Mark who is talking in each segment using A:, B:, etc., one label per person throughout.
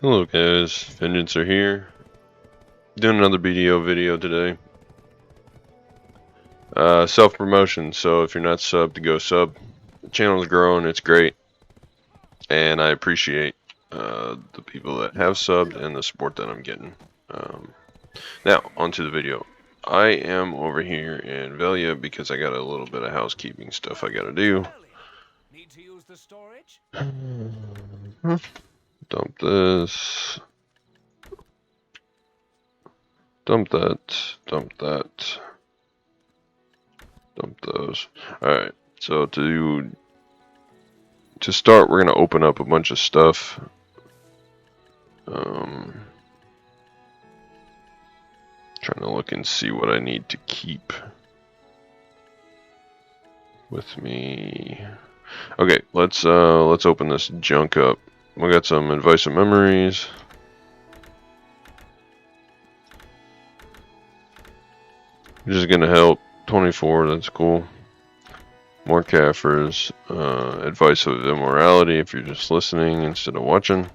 A: Hello guys, Vengeance are here. Doing another BDO video today. Self-promotion, so if you're not subbed, go sub. The channel's growing, it's great. And I appreciate the people that have subbed and the support that I'm getting. Now, onto the video. I am over here in Velia because I got a little bit of housekeeping stuff I gotta do.
B: Need to use the storage?
A: Dump this. Dump that. Dump that. Dump those. Alright, so to start, we're going to open up a bunch of stuff. Trying to look and see what I need to keep with me. Okay, let's open this junk up. We got some advice and memories. Which is going to help. 24, that's cool. More Kafirs. Advice of immorality if you're just listening instead of watching.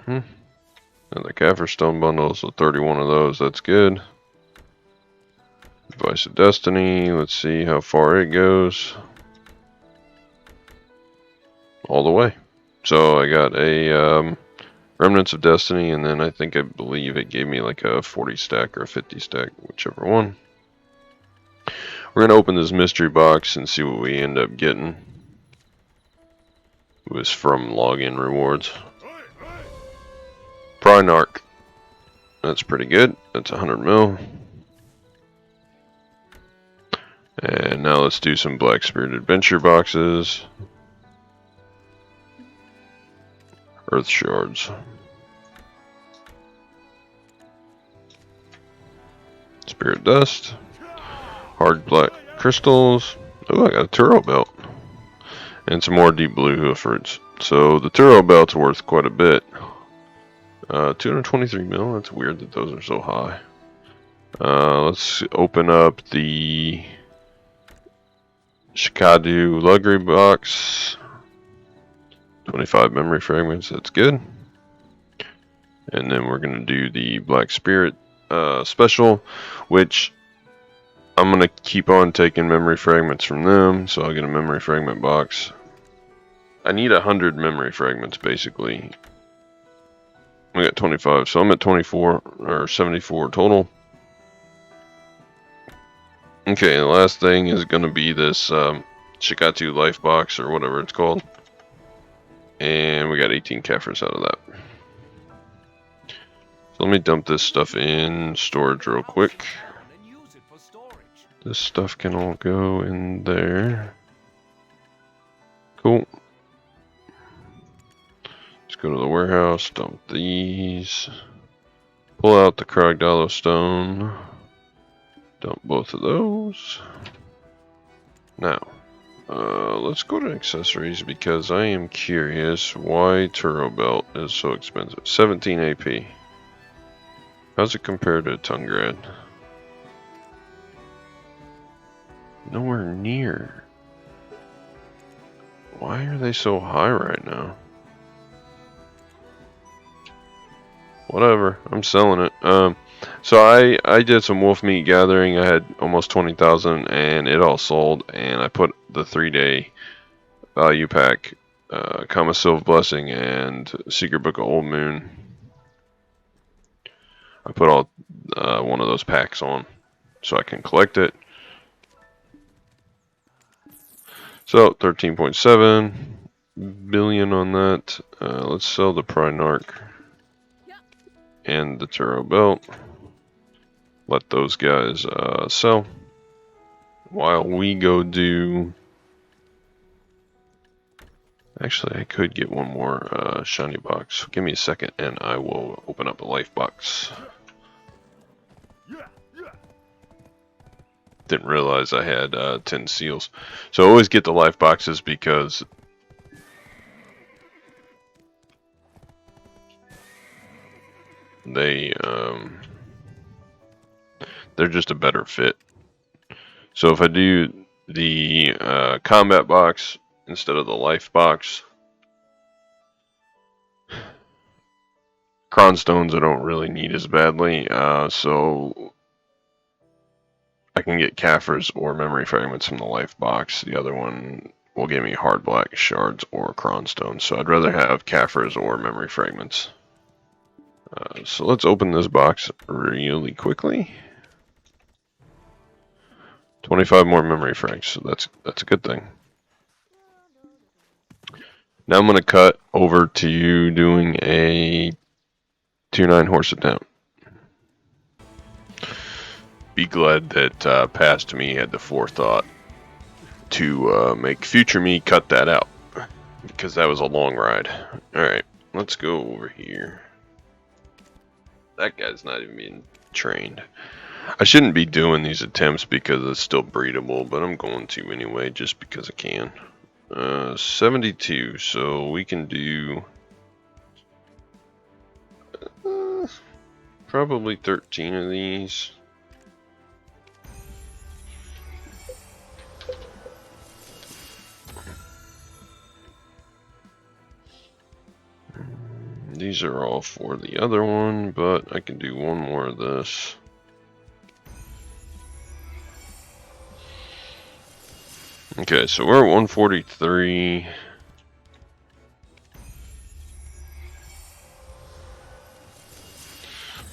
A: And the Kafir Stone bundle, so 31 of those, that's good. Advice of Destiny, let's see how far it goes. All the way. So I got a Remnants of Destiny, and then I believe it gave me like a 40 stack or a 50 stack, whichever one. We're gonna open this mystery box and see what we end up getting. It was from login rewards. Prinarch. That's pretty good. That's 100 mil. And now let's do some Black Spirit Adventure boxes. Earth Shards. Spirit Dust. Hard Black Crystals. Oh, I got a Turo Belt. And some more Deep Blue Hoof Roots. So the Turo Belt's worth quite a bit. 223 mil. That's weird that those are so high. Let's open up the Shikadu Luxury box. 25 memory fragments. That's good. And then we're going to do the Black Spirit special, which I'm going to keep on taking memory fragments from them, so I'll get a memory fragment box. I need 100 memory fragments, basically. I got 25, so I'm at 24, or 74 total. Okay, the last thing is going to be this Shikatu Life box, or whatever it's called. And we got 18 Kafirs out of that. So let me dump this stuff in storage real quick. This stuff can all go in there. Cool. Let's go to the warehouse, dump these. Pull out the Kragdalo stone. Dump both of those. Now, let's go to accessories because I am curious why Turo Belt is so expensive. 17 AP. How's it compared to Tungrad? Nowhere near. Why are they so high right now? Whatever, I'm selling it. So I did some wolf meat gathering. I had almost 20,000 and it all sold, and I put the 3-day value pack, Kama Silver Blessing and Secret Book of Old Moon. I put all one of those packs on so I can collect it. So 13.7 billion on that. Let's sell the Prinarch and the Turo Belt. Let those guys sell while we go do. Actually, I could get one more shiny box. Give me a second and I will open up a life box. Didn't realize I had 10 seals. So I always get the life boxes because they're just a better fit. So if I do the combat box instead of the life box. Cronstones I don't really need as badly, so I can get Kaffir's or memory fragments from the life box. The other one will give me hard black shards or Cronstones, so I'd rather have Kaffir's or memory fragments. So let's open this box really quickly. 25 more memory frags, so that's a good thing. Now I'm going to cut over to doing a Tier 9 horse attempt. Be glad that past me had the forethought to make future me cut that out, because that was a long ride. Alright, let's go over here. That guy's not even being trained. I shouldn't be doing these attempts because it's still breedable, but I'm going to anyway just because I can. 72, so we can do probably 13 of these. These are all for the other one, but I can do one more of this. Okay, so we're at 143.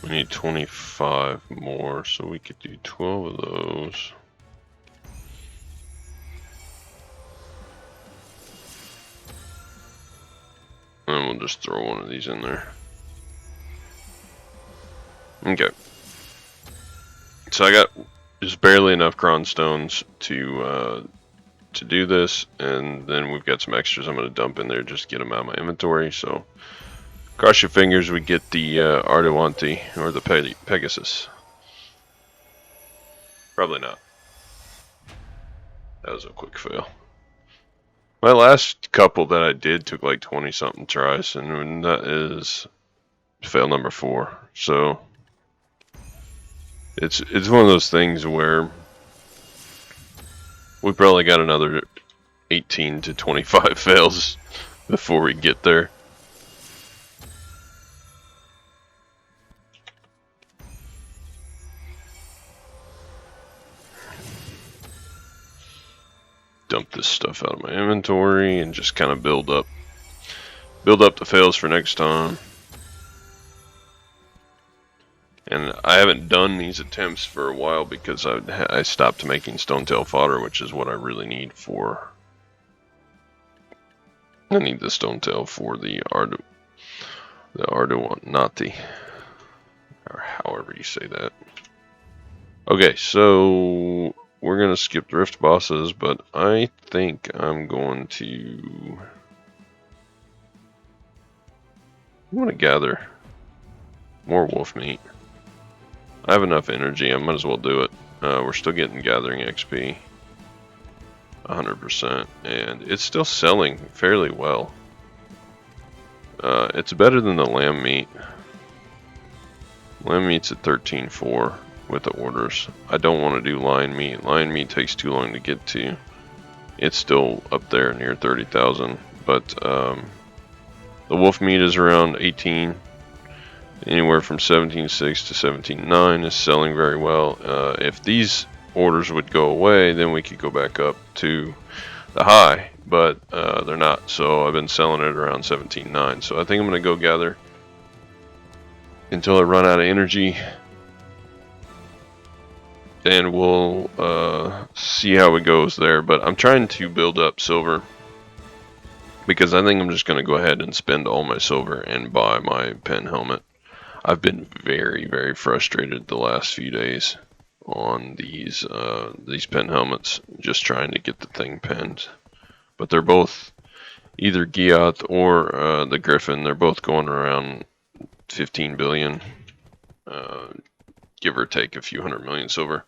A: We need 25 more, so we could do 12 of those. And we'll just throw one of these in there. Okay. So I got just barely enough Cronstones to do this, and then we've got some extras I'm going to dump in there just to get them out of my inventory. So cross your fingers we get the Arduante or the Pegasus. Probably not. That was a quick fail. My last couple that I did took like 20 something tries, and that is fail number 4. So it's one of those things where we probably got another 18 to 25 fails before we get there. Dump this stuff out of my inventory and just kind of build up the fails for next time. And I haven't done these attempts for a while because I stopped making Stonetail fodder, which is what I really need for. I need the Stonetail for the Arduante, or however you say that. Okay, so we're gonna skip Rift bosses, but I think I'm going to gather more wolf meat. I have enough energy, I might as well do it. We're still getting gathering XP 100%, and it's still selling fairly well. It's better than the lamb meat. Lamb meat's at 13.4 with the orders. I don't want to do lion meat. Lion meat takes too long to get to. It's still up there near 30,000, but the wolf meat is around 18. Anywhere from 17.6 to 17.9 is selling very well. If these orders would go away, then we could go back up to the high, but they're not. So I've been selling it around 17.9. So I think I'm going to go gather until I run out of energy, and we'll see how it goes there. But I'm trying to build up silver because I think I'm just going to go ahead and spend all my silver and buy my pen helmet. I've been very, very frustrated the last few days on these pen helmets, just trying to get the thing penned. But they're both either Gioth or the Griffin. They're both going around 15 billion, give or take a few 100 million silver.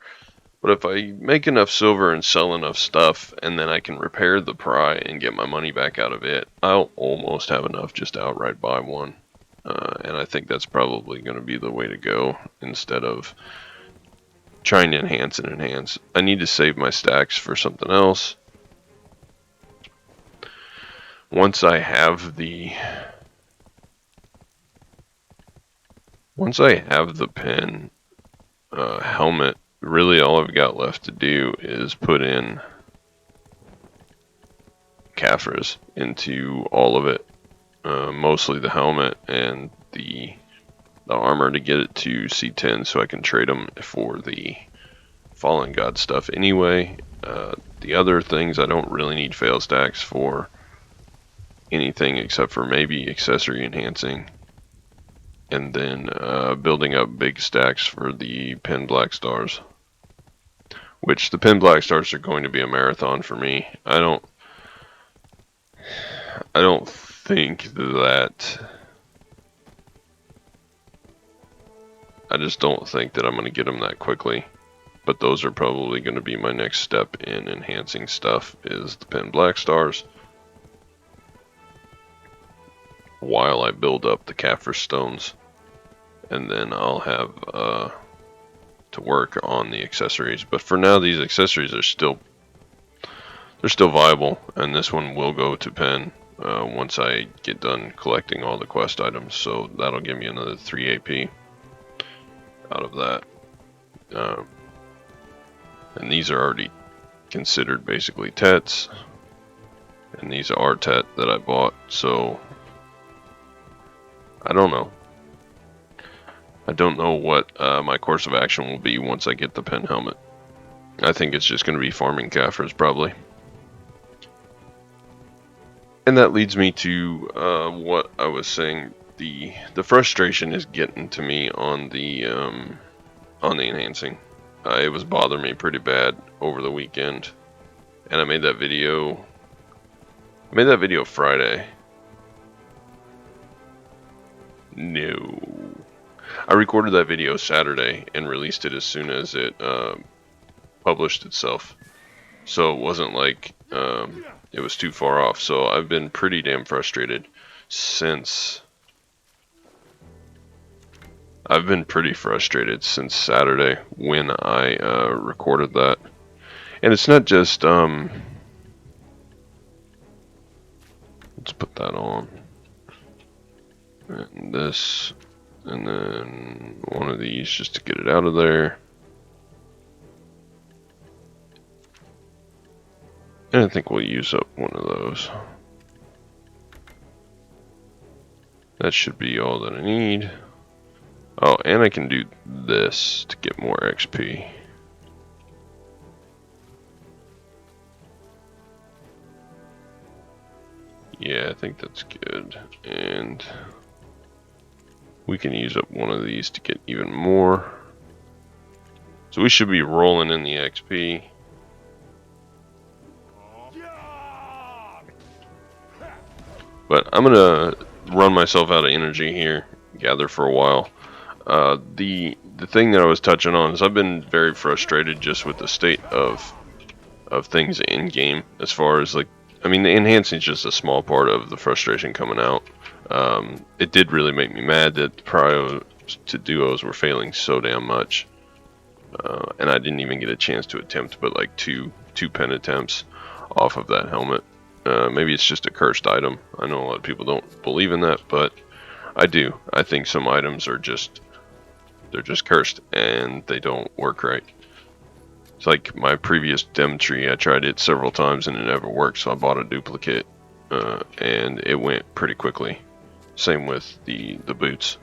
A: But if I make enough silver and sell enough stuff, and then I can repair the pry and get my money back out of it, I'll almost have enough just to outright buy one. And I think that's probably going to be the way to go, instead of trying to enhance and enhance. I need to save my stacks for something else. Once I have the pen helmet, really all I've got left to do is put in Caphras into all of it, mostly the helmet and the armor to get it to C10 so I can trade them for the Fallen God stuff anyway. The other things I don't really need fail stacks for anything except for maybe accessory enhancing, and then building up big stacks for the Pen Black Stars, which the Pen Black Stars are going to be a marathon for me. I don't think that I just don't think that I'm going to get them that quickly. But those are probably going to be my next step in enhancing stuff, is the Pen Black Stars, while I build up the Caphras Stones. And then I'll have to work on the accessories. But for now, these accessories are still viable, and this one will go to Pen once I get done collecting all the quest items. So that'll give me another 3 AP out of that. And these are already considered basically Tets, and these are Tet that I bought, so I don't know. I don't know what my course of action will be once I get the Pen helmet. I think it's just going to be farming Caphras probably. And that leads me to what I was saying. The frustration is getting to me on the enhancing. It was bothering me pretty bad over the weekend, and I made that video Friday. No, I recorded that video Saturday and released it as soon as it published itself, so it wasn't like it was too far off. So I've been pretty damn frustrated since Saturday when I recorded that. And it's not just let's put that on, and this, and then one of these just to get it out of there. And I think we'll use up one of those. That should be all that I need. Oh, and I can do this to get more XP. Yeah, I think that's good. And we can use up one of these to get even more. So we should be rolling in the XP. But I'm gonna run myself out of energy here, gather for a while. The thing that I was touching on is I've been very frustrated just with the state of things in game, as far as like, I mean, the enhancing is just a small part of the frustration coming out. It did really make me mad that prios to duos were failing so damn much, and I didn't even get a chance to attempt but like two pen attempts off of that helmet. Maybe it's just a cursed item. I know a lot of people don't believe in that, but I do. I think some items are just cursed and they don't work right. It's like my previous Dem Tree, I tried it several times and it never worked, so I bought a duplicate, and it went pretty quickly. Same with the boots.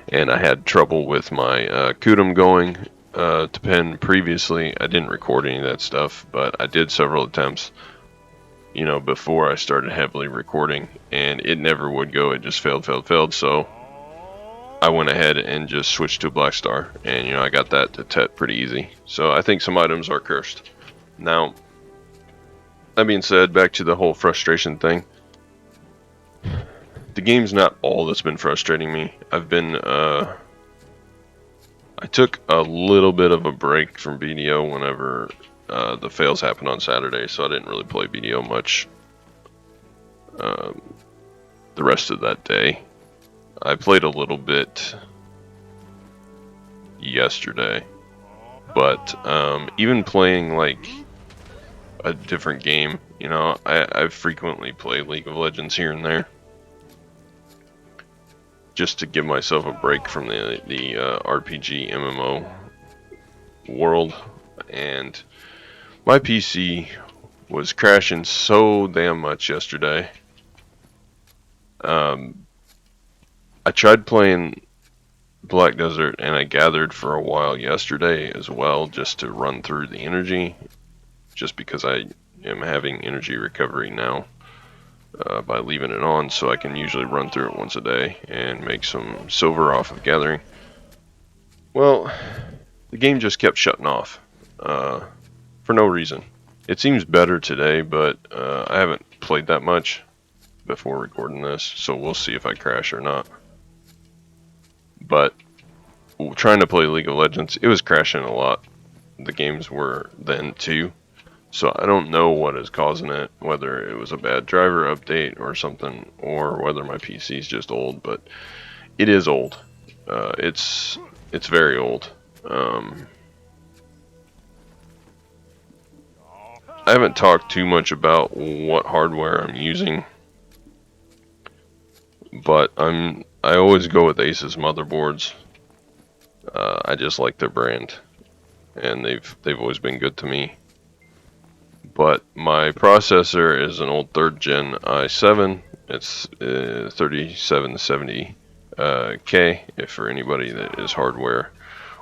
A: And I had trouble with my Kudum going to Pen previously. I didn't record any of that stuff, but I did several attempts, you know, before I started heavily recording, and it never would go. It just failed. So I went ahead and just switched to a Black Star, and you know, I got that to Tet pretty easy. So I think some items are cursed. Now, that being said, back to the whole frustration thing. The game's not all that's been frustrating me. I've been, I took a little bit of a break from BDO whenever the fails happened on Saturday, so I didn't really play BDO much the rest of that day. I played a little bit yesterday. But even playing like a different game, you know, I frequently play League of Legends here and there, just to give myself a break from the RPG MMO world. And my PC was crashing so damn much yesterday. I tried playing Black Desert, and I gathered for a while yesterday as well, just to run through the energy, just because I am having energy recovery now by leaving it on, so I can usually run through it once a day and make some silver off of gathering. Well, the game just kept shutting off for no reason. It seems better today, but I haven't played that much before recording this, so we'll see if I crash or not. But trying to play League of Legends, it was crashing a lot. The games were then too. So I don't know what is causing it, whether it was a bad driver update or something, or whether my PC is just old, but it is old. It's very old. I haven't talked too much about what hardware I'm using, but I always go with Asus motherboards. I just like their brand, and they've always been good to me. But my processor is an old 3rd gen i7. It's 3770K, if for anybody that is hardware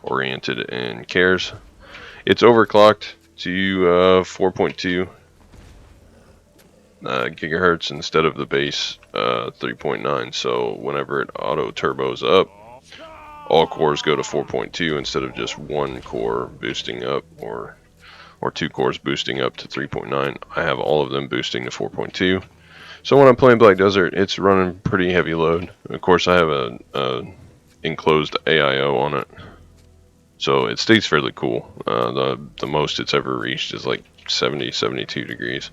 A: oriented and cares. It's overclocked to 4.2 gigahertz instead of the base 3.9. So whenever it auto turbos up, all cores go to 4.2 instead of just one core boosting up, or 2 cores boosting up to 3.9. I have all of them boosting to 4.2. So when I'm playing Black Desert, it's running pretty heavy load. Of course, I have a enclosed AIO on it, so it stays fairly cool. The most it's ever reached is like 70, 72 degrees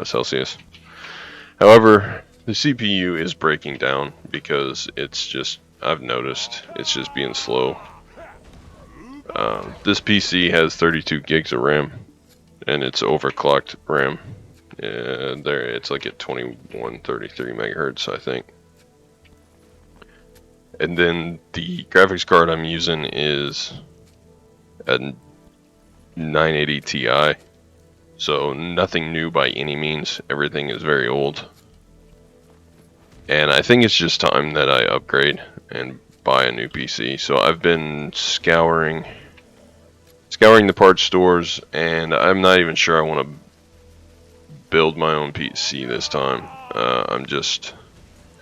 A: Celsius. However, the CPU is breaking down because it's just, I've noticed, it's just being slow. This PC has 32 gigs of RAM, and it's overclocked RAM. There, it's like at 2133 megahertz, I think. And then the graphics card I'm using is a 980 Ti, so nothing new by any means. Everything is very old, and I think it's just time that I upgrade and buy a new PC. So I've been scouring the parts stores, and I'm not even sure I want to build my own PC this time. I'm just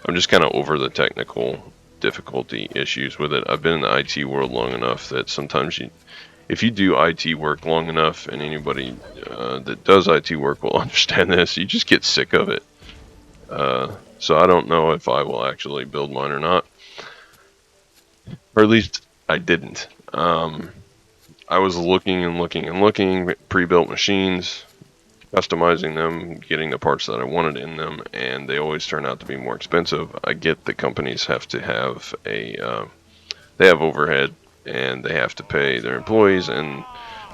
A: kind of over the technical difficulty issues with it. I've been in the IT world long enough that sometimes if you do IT work long enough, and anybody that does IT work will understand this, you just get sick of it. So I don't know if I will actually build mine or not, or at least I didn't. I was looking, pre-built machines, customizing them, getting the parts that I wanted in them, and they always turn out to be more expensive. I get the companies have to have they have overhead, and they have to pay their employees, and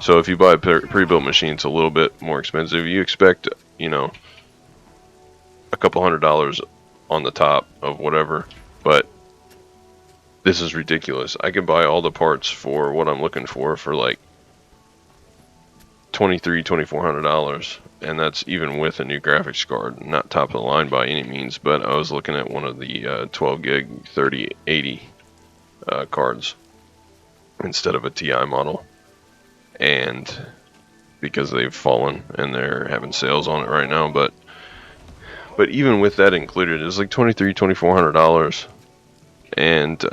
A: so if you buy a pre-built machine, it's a little bit more expensive. You expect, you know, a couple $100 on the top of whatever, but this is ridiculous. I can buy all the parts for what I'm looking for like $2,400, and that's even with a new graphics card. Not top of the line by any means, but I was looking at one of the 12 gig 3080 cards instead of a TI model, and because they've fallen and they're having sales on it right now, but even with that included, it's like $2,400. And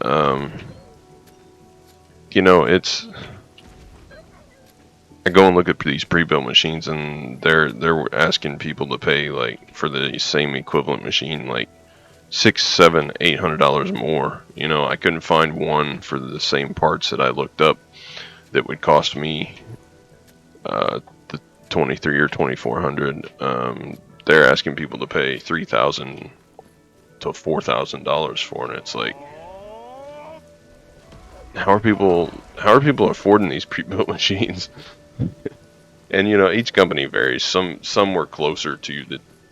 A: you know, it's, I go and look at these pre-built machines, and they're asking people to pay, like, for the same equivalent machine, like $600, $700, $800 more. You know, I couldn't find one for the same parts that I looked up that would cost me the $2,300 or $2,400. They're asking people to pay $3,000 to $4,000 for it. And it's like, how are people affording these pre-built machines? And you know, each company varies. Some were closer to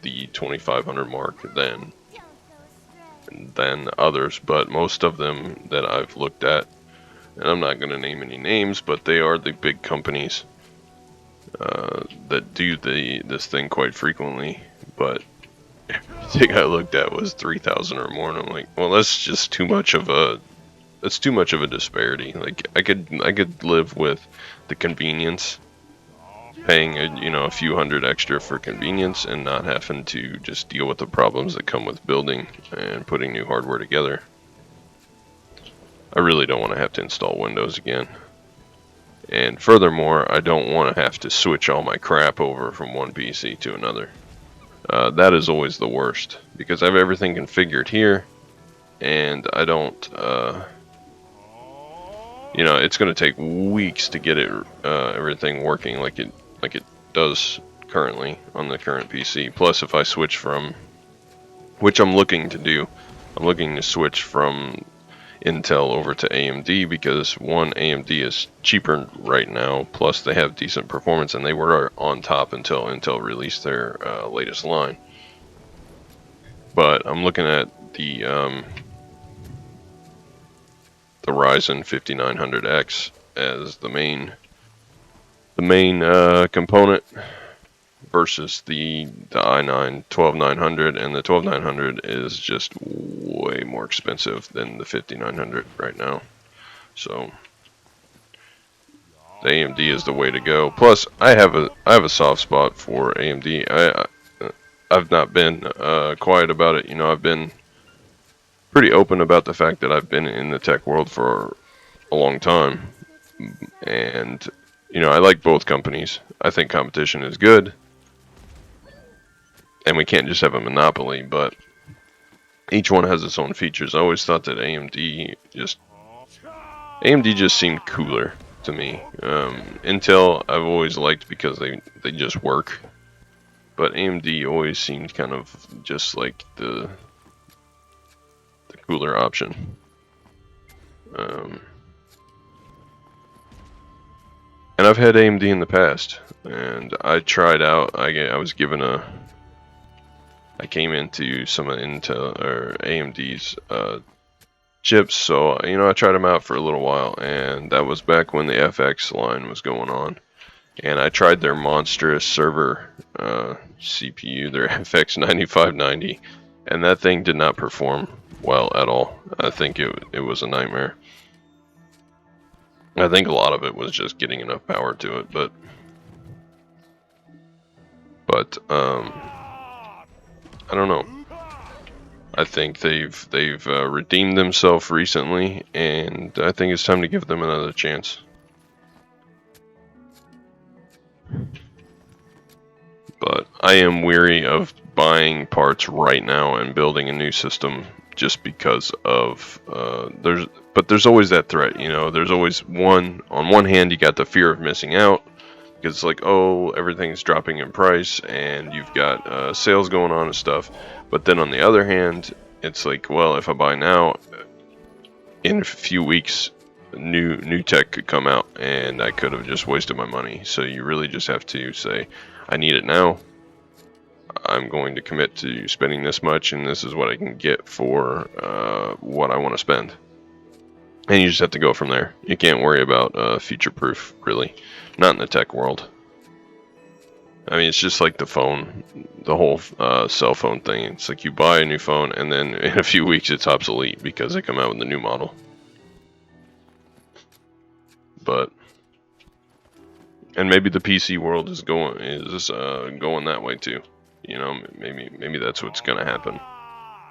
A: the 2500 mark than others, but most of them that I've looked at, and I'm not going to name any names, but they are the big companies that do this thing quite frequently. But everything I looked at was 3,000 or more, and I'm like, well, that's too much of a disparity. Like I could live with the convenience, paying a few hundred extra for convenience, and not having to just deal with the problems that come with building and putting new hardware together. I really don't want to have to install Windows again. And furthermore, I don't want to have to switch all my crap over from one PC to another. That is always the worst, because I have everything configured here, and I don't, it's going to take weeks to get everything working like it does currently on the current PC. Plus, if I switch from, which I'm looking to do, I'm looking to switch from Intel over to AMD, because one, AMD is cheaper right now, plus they have decent performance, and they were on top until Intel released their latest line. But I'm looking at the Ryzen 5900X as the main component versus the i9 12900, and the 12900 is just way more expensive than the 5900 right now. So the AMD is the way to go. Plus, I have a soft spot for AMD. I've not been quiet about it. You know, I've been pretty open about the fact that I've been in the tech world for a long time, and you know, I like both companies. I think competition is good, and we can't just have a monopoly, but each one has its own features. I always thought that AMD just seemed cooler to me. Intel I've always liked because they just work, but AMD always seemed kind of just like the cooler option. And I've had AMD in the past, and I tried out. I came into some of Intel or AMD's chips, so you know, I tried them out for a little while, and that was back when the FX line was going on. And I tried their monstrous server CPU, their FX 9590, and that thing did not perform well at all. I think it was a nightmare. I think a lot of it was just getting enough power to it, but I don't know. I think they've redeemed themselves recently, and I think it's time to give them another chance. But I am weary of buying parts right now and building a new system just because of there's always that threat, you know. There's always on one hand you got the fear of missing out, because it's like, oh, everything's dropping in price and you've got sales going on and stuff. But then on the other hand, it's like, well, if I buy now, in a few weeks new tech could come out and I could have just wasted my money. So you really just have to say, I need it now. I'm going to commit to spending this much, and this is what I can get for what I want to spend. And you just have to go from there. You can't worry about future proof, really. Not in the tech world. I mean, it's just like the phone, the whole cell phone thing. It's like you buy a new phone, and then in a few weeks it's obsolete because they come out with a new model. And maybe the PC world is going that way too. You know, maybe that's what's going to happen.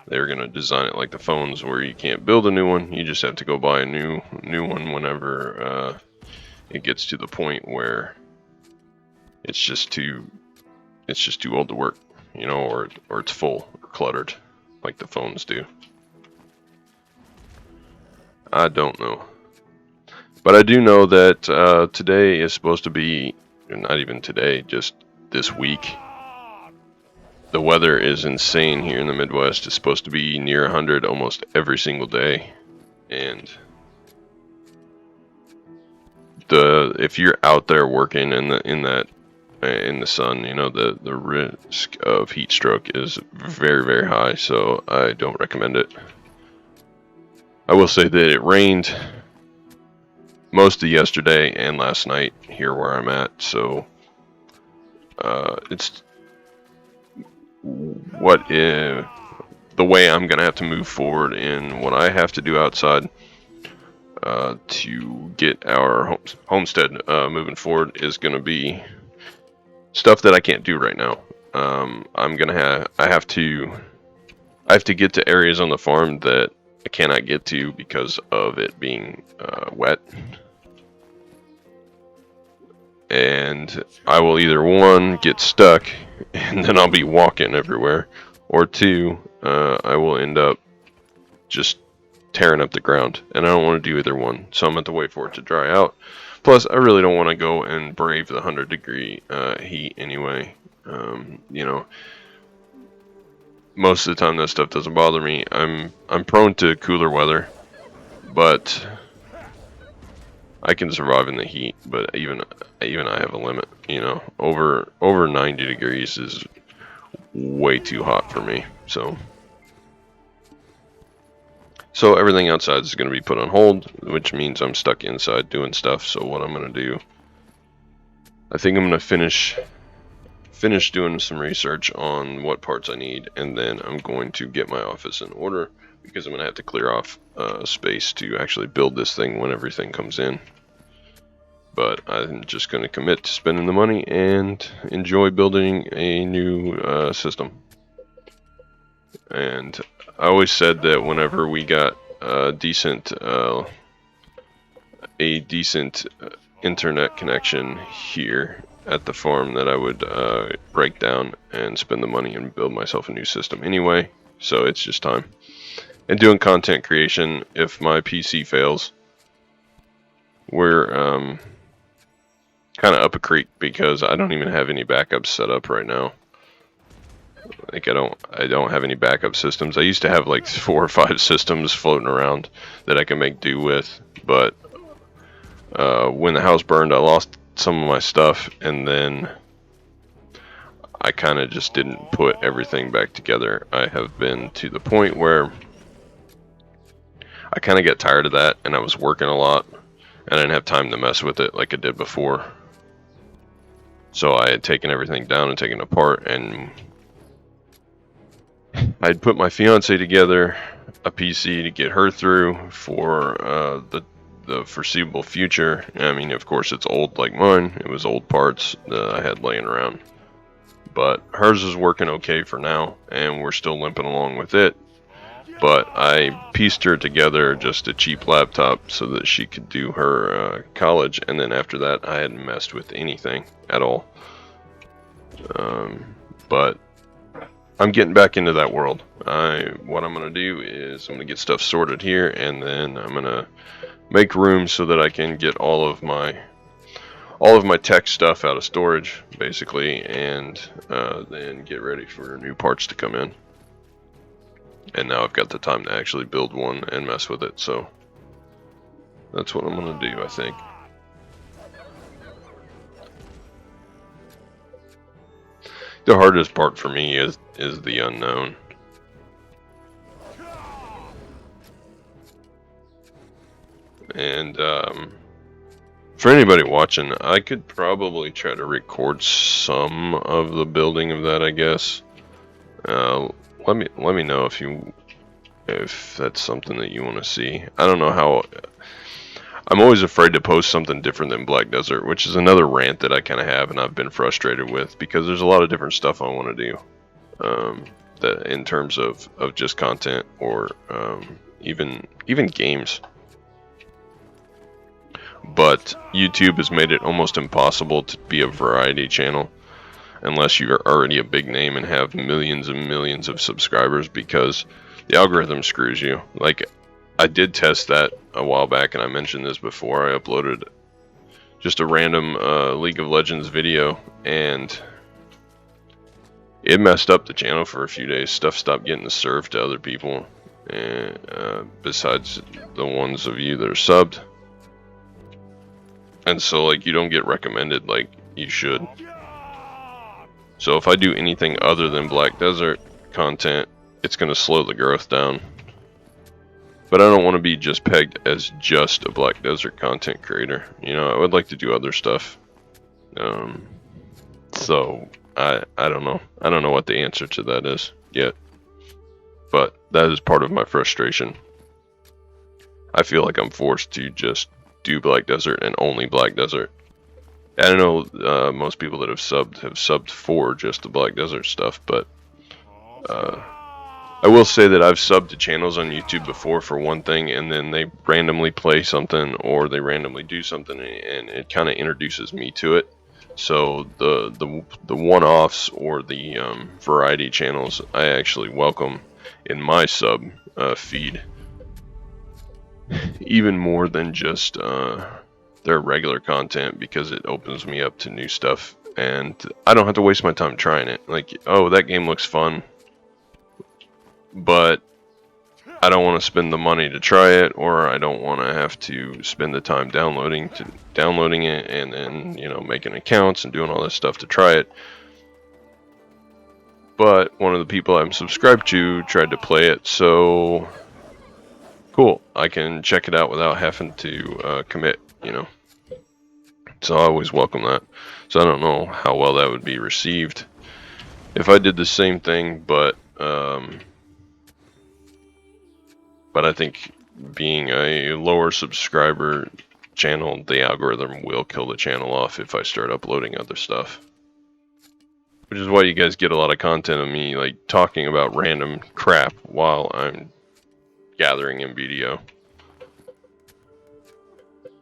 A: They're going to design it like the phones, where you can't build a new one. You just have to go buy a new one whenever it gets to the point where it's just too old to work, you know, or it's full or cluttered, like the phones do. I don't know, but I do know that today is supposed to be, not even today, just this week. The weather is insane here in the Midwest. It's supposed to be near 100 almost every single day, and if you're out there working in the sun, you know, the risk of heat stroke is very, very high, so I don't recommend it. I will say that it rained most of yesterday and last night here where I'm at, so it's the way I'm gonna have to move forward in what I have to do outside to get our homestead moving forward is gonna be stuff that I can't do right now. I have to get to areas on the farm that I cannot get to because of it being wet. And I will either, one, get stuck, and then I'll be walking everywhere, or two, I will end up just tearing up the ground, and I don't want to do either one, so I'm going to have to wait for it to dry out. Plus, I really don't want to go and brave the 100-degree heat anyway. You know, most of the time that stuff doesn't bother me. I'm prone to cooler weather, but I can survive in the heat. But even I have a limit. You know, over 90 degrees is way too hot for me. So everything outside is going to be put on hold, which means I'm stuck inside doing stuff. So what I'm going to do, I think I'm going to finish doing some research on what parts I need, and then I'm going to get my office in order, because I'm going to have to clear off space to actually build this thing when everything comes in. But I'm just going to commit to spending the money and enjoy building a new system. And I always said that whenever we got a decent internet connection here at the farm, that I would break down and spend the money and build myself a new system anyway. So it's just time. And doing content creation, if my PC fails, we're kind of up a creek, because I don't even have any backups set up right now. Like I don't have any backup systems. I used to have like 4 or 5 systems floating around that I can make do with, but when the house burned, I lost some of my stuff, and then I kind of just didn't put everything back together. I have been to the point where I kind of got tired of that, and I was working a lot, and I didn't have time to mess with it like I did before. So I had taken everything down and taken it apart, and I'd put my fiance together a PC to get her through for the foreseeable future. I mean, of course, it's old like mine. It was old parts that I had laying around. But hers is working okay for now, and we're still limping along with it. But I pieced her together just a cheap laptop so that she could do her college, and then after that, I hadn't messed with anything at all. But I'm getting back into that world. What I'm going to do is I'm going to get stuff sorted here, and then I'm going to make room so that I can get all of my tech stuff out of storage, basically, and then get ready for new parts to come in. And now I've got the time to actually build one and mess with it, so that's what I'm going to do, I think. The hardest part for me is the unknown. And for anybody watching, I could probably try to record some of the building of that, I guess. Let me know if that's something that you want to see. I don't know how. I'm always afraid to post something different than Black Desert, which is another rant that I kind of have, and I've been frustrated with, because there's a lot of different stuff I want to do. That in terms of just content, or even games. But YouTube has made it almost impossible to be a variety channel unless you're already a big name and have millions and millions of subscribers, because the algorithm screws you. Like, I did test that a while back, and I mentioned this before. I uploaded just a random League of Legends video, and it messed up the channel for a few days. Stuff stopped getting served to other people, and besides the ones of you that are subbed. and so like you don't get recommended like you should. So if I do anything other than Black Desert content, it's going to slow the growth down. But I don't want to be just pegged as just a Black Desert content creator. You know, I would like to do other stuff. So I don't know. I don't know what the answer to that is yet. But that is part of my frustration. I feel like I'm forced to just do Black Desert and only Black Desert. I don't know, most people that have subbed for just the Black Desert stuff, but I will say that I've subbed to channels on YouTube before for one thing, and then they randomly play something or they randomly do something, and it kind of introduces me to it. So the one-offs or the variety channels, I actually welcome in my sub feed even more than just their regular content, because it opens me up to new stuff, and I don't have to waste my time trying it. Like, oh, that game looks fun, but I don't want to spend the money to try it, or I don't want to have to spend the time downloading it and then, you know, making accounts and doing all this stuff to try it. But one of the people I'm subscribed to tried to play it, so cool, I can check it out without having to commit, you know. So I always welcome that. So I don't know how well that would be received if I did the same thing, but I think being a lower subscriber channel, the algorithm will kill the channel off if I start uploading other stuff. Which is why you guys get a lot of content of me like talking about random crap while I'm gathering in BDO.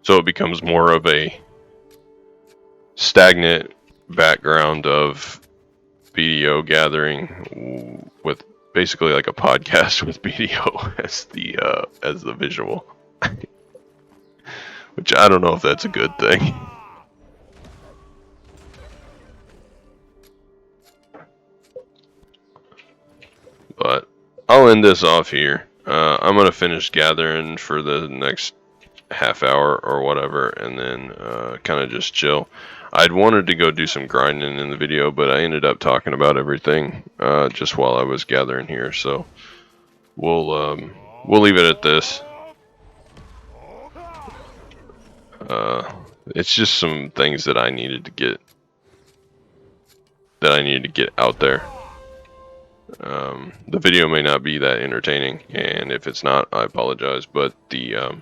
A: So it becomes more of a stagnant background of BDO gathering with basically like a podcast with BDO as the visual. Which I don't know if that's a good thing. But I'll end this off here. I'm gonna finish gathering for the next half hour or whatever, and then kind of just chill. I'd wanted to go do some grinding in the video, but I ended up talking about everything just while I was gathering here. So we'll leave it at this. It's just some things that I needed to get out there. The video may not be that entertaining, and if it's not, I apologize. But the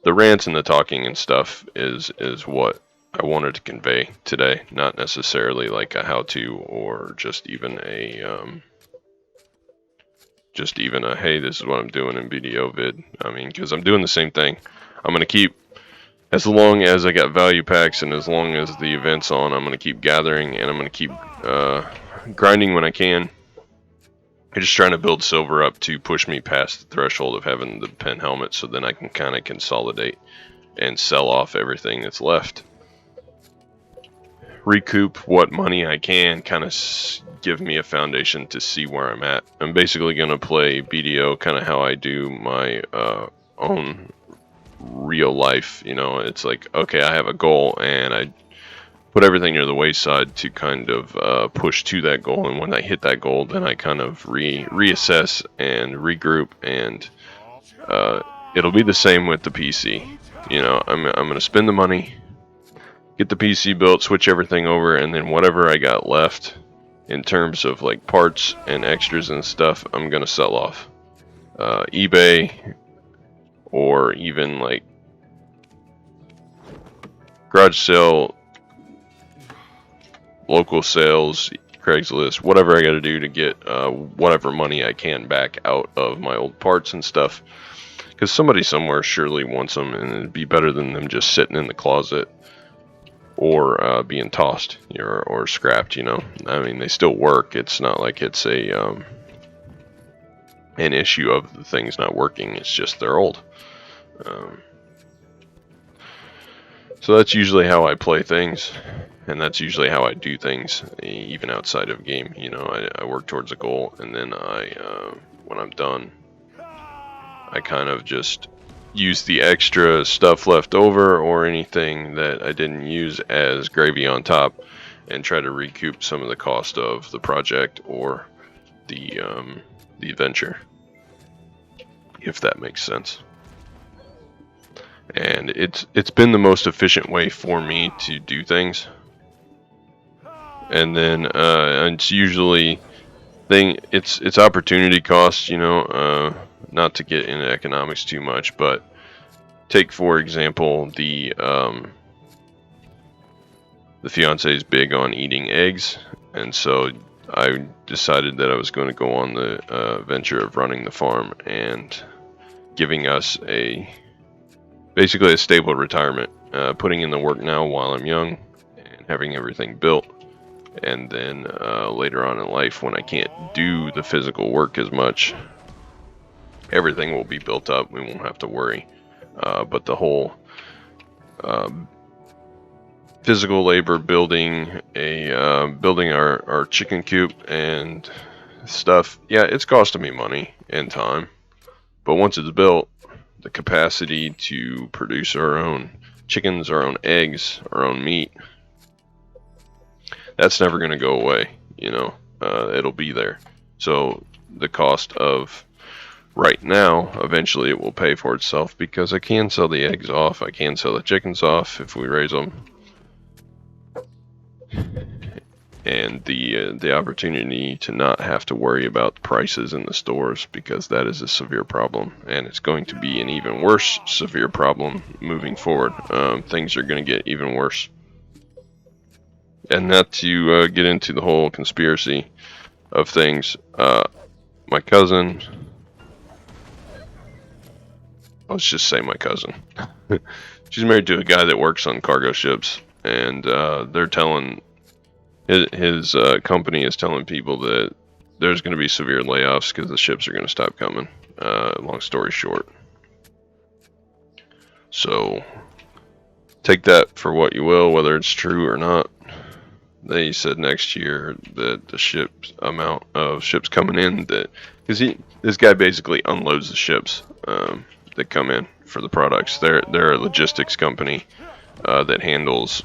A: rants and the talking and stuff is what I wanted to convey today, not necessarily like a how-to or just even a hey, this is what I'm doing in BDO vid. I mean, because I'm doing the same thing. I'm gonna keep, as long as I got value packs and as long as the event's on, I'm gonna keep gathering, and I'm gonna keep grinding when I can. I'm just trying to build silver up to push me past the threshold of having the pen helmet, so then I can kind of consolidate and sell off everything that's left. Recoup what money I can, kind of give me a foundation to see where I'm at. I'm basically going to play BDO kind of how I do my own real life. You know, it's like, okay, I have a goal, and I put everything near the wayside to kind of push to that goal, and when I hit that goal, then I kind of reassess and regroup, and it'll be the same with the PC. You know, I'm going to spend the money, get the PC built, switch everything over, and then whatever I got left in terms of like parts and extras and stuff, I'm going to sell off. eBay, or even like garage sale, local sales, Craigslist, whatever I got to do to get whatever money I can back out of my old parts and stuff. Because somebody somewhere surely wants them, and it'd be better than them just sitting in the closet or being tossed or scrapped, you know. I mean, they still work. It's not like it's an issue of the things not working. It's just they're old. So that's usually how I play things, and that's usually how I do things, even outside of game. You know, I work towards a goal, and then when I'm done, I kind of just use the extra stuff left over or anything that I didn't use as gravy on top, and try to recoup some of the cost of the project or the adventure, if that makes sense. And it's been the most efficient way for me to do things. And then it's usually it's opportunity costs, you know, not to get into economics too much, but take for example the fiance is big on eating eggs, and so I decided that I was going to go on the venture of running the farm and giving us basically a stable retirement, putting in the work now while I'm young and having everything built. And then later on in life, when I can't do the physical work as much, everything will be built up. We won't have to worry. But the whole physical labor building our chicken coop and stuff, yeah, it's costing me money and time. But once it's built, the capacity to produce our own chickens, our own eggs, our own meat, that's never going to go away. You know, it'll be there. So the cost of right now, eventually it will pay for itself, because I can sell the eggs off, I can sell the chickens off if we raise them, and the opportunity to not have to worry about prices in the stores, because that is a severe problem, and it's going to be an even worse severe problem moving forward. Things are going to get even worse. And not to get into the whole conspiracy of things, my cousin, let's just say my cousin, she's married to a guy that works on cargo ships, and they're telling, his company is telling people that there's going to be severe layoffs because the ships are going to stop coming. Long story short. So take that for what you will, whether it's true or not. They said next year that the amount of ships coming in, that because this guy basically unloads the ships that come in for the products. They're a logistics company that handles,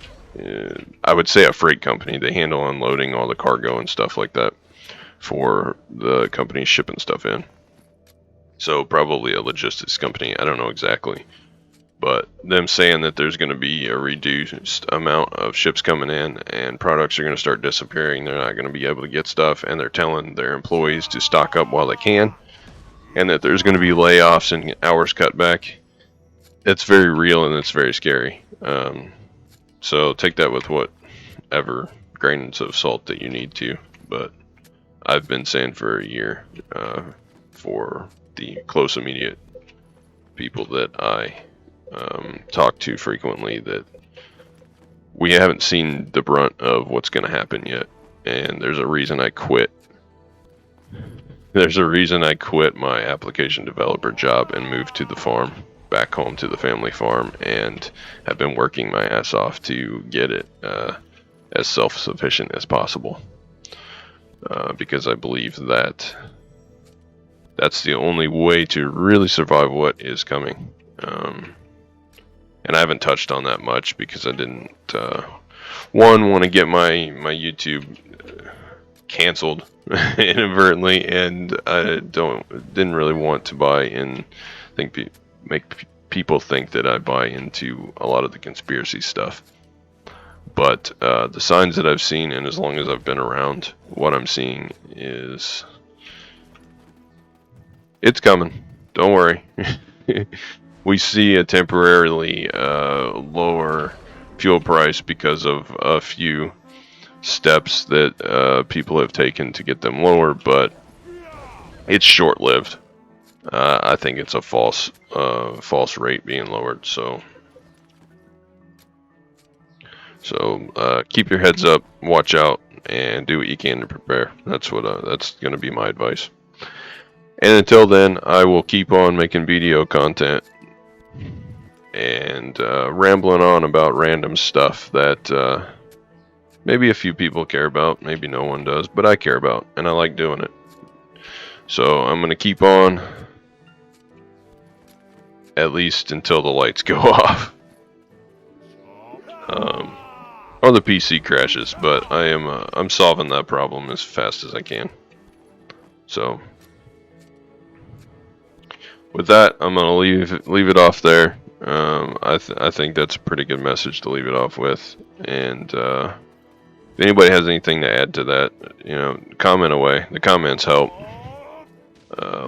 A: I would say, a freight company. They handle unloading all the cargo and stuff like that for the company shipping stuff in. So probably a logistics company. I don't know exactly. But them saying that there's going to be a reduced amount of ships coming in and products are going to start disappearing, they're not going to be able to get stuff, and they're telling their employees to stock up while they can, and that there's going to be layoffs and hours cut back, it's very real and it's very scary. So take that with whatever grains of salt that you need to. But I've been saying for a year, for the close immediate people that I talk to frequently, that we haven't seen the brunt of what's going to happen yet, and there's a reason I quit. There's a reason I quit my application developer job and moved to the farm, back home to the family farm, and have been working my ass off to get it as self-sufficient as possible, because I believe that that's the only way to really survive what is coming. And I haven't touched on that much because I didn't, want to get my YouTube canceled inadvertently, and I didn't really want to buy in, make people think that I buy into a lot of the conspiracy stuff. But the signs that I've seen, and as long as I've been around, what I'm seeing is it's coming. Don't worry. We see a temporarily lower fuel price because of a few steps that people have taken to get them lower, but it's short-lived. I think it's a false rate being lowered. So keep your heads up, watch out, and do what you can to prepare. That's going to be my advice. And until then, I will keep on making video content and rambling on about random stuff that maybe a few people care about, maybe no one does, but I care about, and I like doing it. So I'm going to keep on at least until the lights go off. Or the PC crashes, but I'm solving that problem as fast as I can. So with that, I'm gonna leave it off there. I think that's a pretty good message to leave it off with. And if anybody has anything to add to that, comment away. The comments help.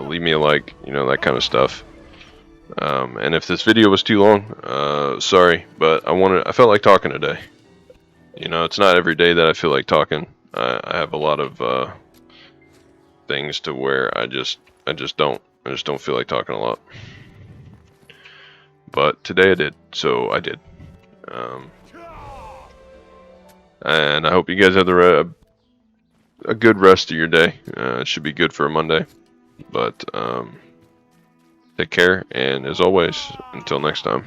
A: Leave me a like, that kind of stuff. And if this video was too long, sorry, but I felt like talking today. It's not every day that I feel like talking. I have a lot of things to where I just don't feel like talking a lot. But today I did, so I did. And I hope you guys have a good rest of your day. It should be good for a Monday. But take care, and as always, until next time.